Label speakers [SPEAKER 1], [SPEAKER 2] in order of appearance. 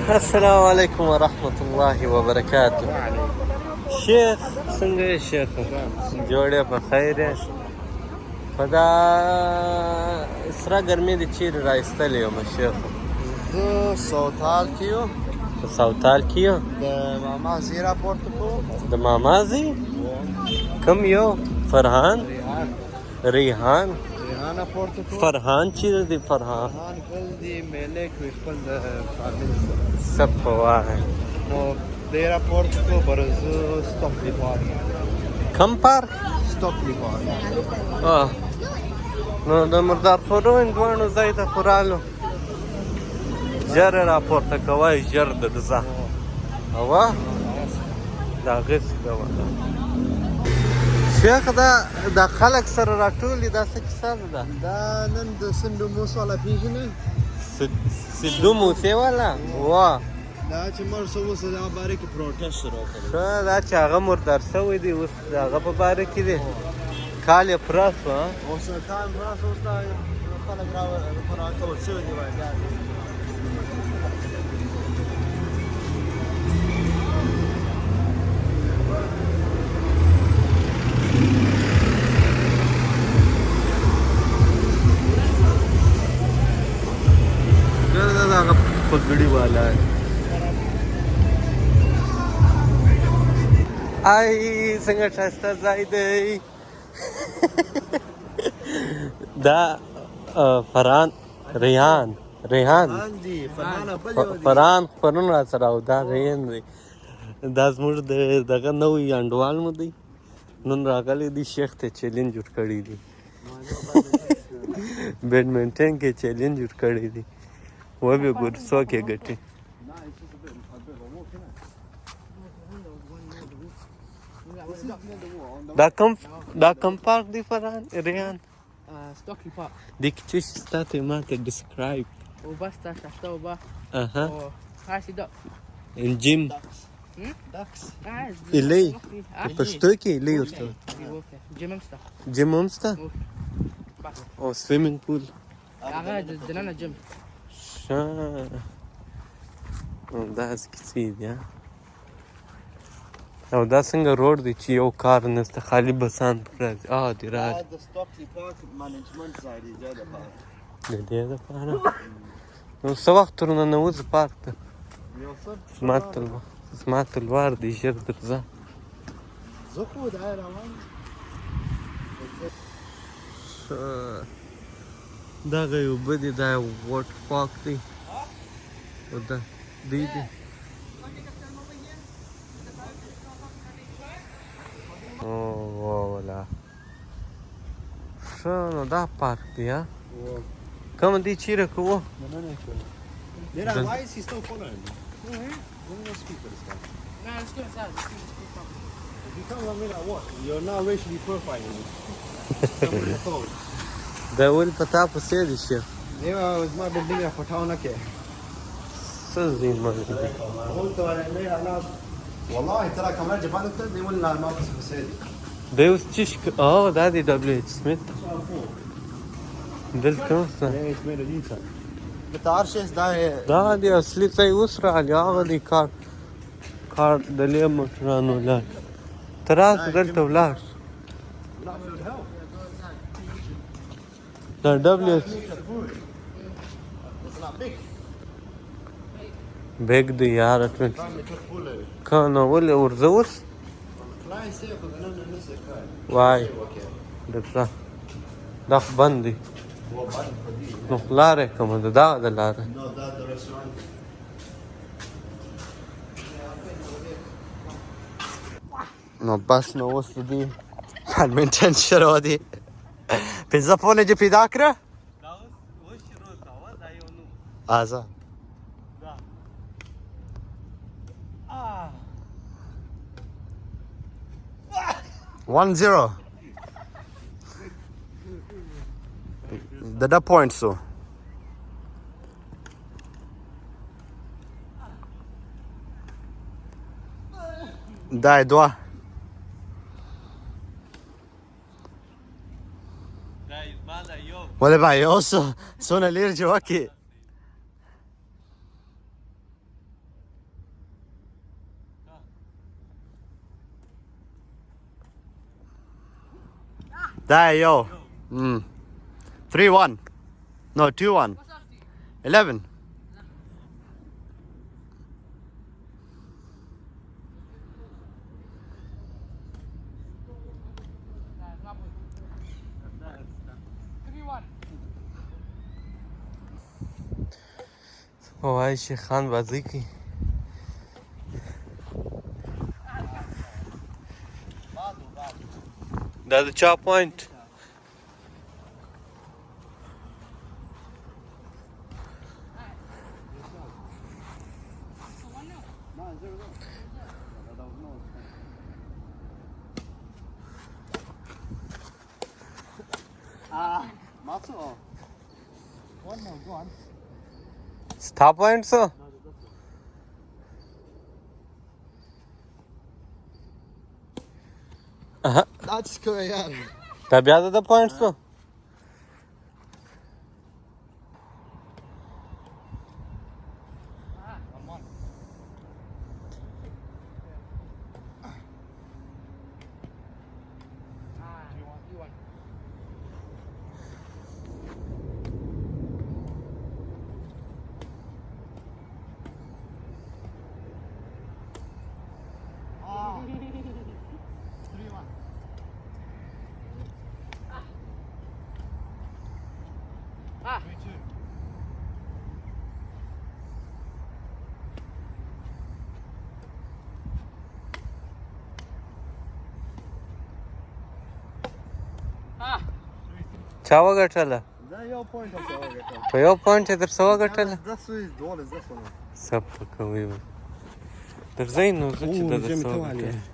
[SPEAKER 1] السلام عليكم ورحمة الله وبركاته. شيخ څنګه یې شیخ؟ جوړې په خیر یې؟ په دا سره ګرمي دې چیرې رایستلی یم شیخ؟
[SPEAKER 2] زه سوتال کې یم.
[SPEAKER 1] په سوتال کې یم؟
[SPEAKER 2] د ماما ځای راپورته کوم.
[SPEAKER 1] د ماما ځای؟ کوم یو؟ فرحان؟ ریحان
[SPEAKER 2] راپورته کوم.
[SPEAKER 1] فرحان چیرې دی؟ فرحان
[SPEAKER 2] ګل دی میلې کوي خپل د فامیل
[SPEAKER 1] څه په وایه
[SPEAKER 2] نو دی راپورته کو برزه سټوکلی پارک.
[SPEAKER 1] کوم پارک؟
[SPEAKER 2] سټوکلی پارک.
[SPEAKER 1] نو د مردار خورو هندوانو ځای ته خو رالو، ژر راپورته کوئ، ژر د ځه اوه د هغې څه کوه شیخ. دا خلک سره راټول دي، دا څه کیسه ده؟
[SPEAKER 2] دا نن د سندو موس والا پیژنې
[SPEAKER 1] سیدو موسې والا واه
[SPEAKER 2] دا چې مړ شو اوس د هغه باره کې پروټست شروع کړی.
[SPEAKER 1] ښه دا چې هغه مردار شوی دی اوس د هغه په باره کې دی کال یې پوره شو.
[SPEAKER 2] اوس کال پوره شو، اوس دا خلک راټول شوي دي وایي
[SPEAKER 1] هغه پګړی والا آی څنګه ښایسته ځای دی. دا فرحان ریحان فرحان پرون را سره او دا ریحان دی. دا زموږ دغه نوی انډوال مو دی، نن راغلی دی شیخ ته چیلنج جوړ کړی دی، بیډمنټن کې چیلنج جوړ کړی دی، وبې ګور څوک یې ګټي. دا کوم پارک دی فرحان ریحان؟
[SPEAKER 3] Stockley Park.
[SPEAKER 1] دی کې څه شي ستا ته ما ته ډسکرایب.
[SPEAKER 3] اوبه سته، شفته اوبه
[SPEAKER 1] اها
[SPEAKER 3] او خاصې ډک
[SPEAKER 1] جیم
[SPEAKER 2] ډکس
[SPEAKER 1] ایلی په پښتو کې ایلی ورته
[SPEAKER 3] جیم هم سته،
[SPEAKER 1] جیم هم شته او سویمینګ پول
[SPEAKER 3] هغه د دننه جیم.
[SPEAKER 1] ښه داسې کیسې دي او دا څنګه روډ دی چې یو کار نشته، خالي بسان پکې راځي. دی راځي
[SPEAKER 2] د سټوکلی پارک منیجمنت ځای دی د
[SPEAKER 1] دې دپاره. نو څه وخت ورننوځو پارک ته؟ زما تلوار دی، ژر درځه.
[SPEAKER 2] زه خو دا روان
[SPEAKER 1] دغه یې اوبه دي، دا یو واټر پارک دی او دا دی والا. ښه نو دا پارک دی کوم دی چیرې کوو؟
[SPEAKER 2] Mira, why is he still following me? Let me speak to this guy.
[SPEAKER 3] No, let's go inside.
[SPEAKER 2] If you come on me like what? You're now racially profiling me. Somebody on the phone.
[SPEAKER 1] دا ولې په تا پسې دی شیخ؟
[SPEAKER 2] Evo, زما بلډینګ را پټاو نه کې.
[SPEAKER 1] څه ځین مالې دی؟
[SPEAKER 2] قلت انا والله ترى كمان جبان التدي ولا ما بس بسيدي.
[SPEAKER 1] دی اوس چیش دا دی ډبلیو ایچ سمیت دلته اوسه
[SPEAKER 2] ايش ميلو ديتا. بتعرفش ده
[SPEAKER 1] دا دی اصلي ځای اوس راغلی، هغه دی کار د لې موټرانو ولاړ ته راسه دلته ولاړ دا ډبلیو ایچ بیگ دی یاره که نو ولې ورځه اوس وای درځه دا خو بند دی نو لاره کومه ده دغه د لاره نو بس نو اوس د دې بیډمنټن شروع دی. پنځه فونه دې پیدا کړه؟ آزاد 1-0 the points so dai doa ولا بقى يوصل سونا ليرجي وكي Da, yo. 3-1. No, 2-1. 11. وای شیخ خان بازی کی دا د چا پوینټ
[SPEAKER 2] Matzo. One more, go on.
[SPEAKER 1] ستا پوینټ څه
[SPEAKER 2] That's good, yeah.
[SPEAKER 1] دا بیا د پوینټ څه چا وګټله
[SPEAKER 2] دا یو پوینټ هم څه وګټه
[SPEAKER 1] په یو پوینټ یې در څه وګټله
[SPEAKER 2] دا سوی ډول زده شوم
[SPEAKER 1] څه په کوي درځئ نو زه چې د
[SPEAKER 2] اوه،
[SPEAKER 1] در
[SPEAKER 2] زه مې
[SPEAKER 1] څه
[SPEAKER 2] ته
[SPEAKER 1] وګټله
[SPEAKER 2] والې.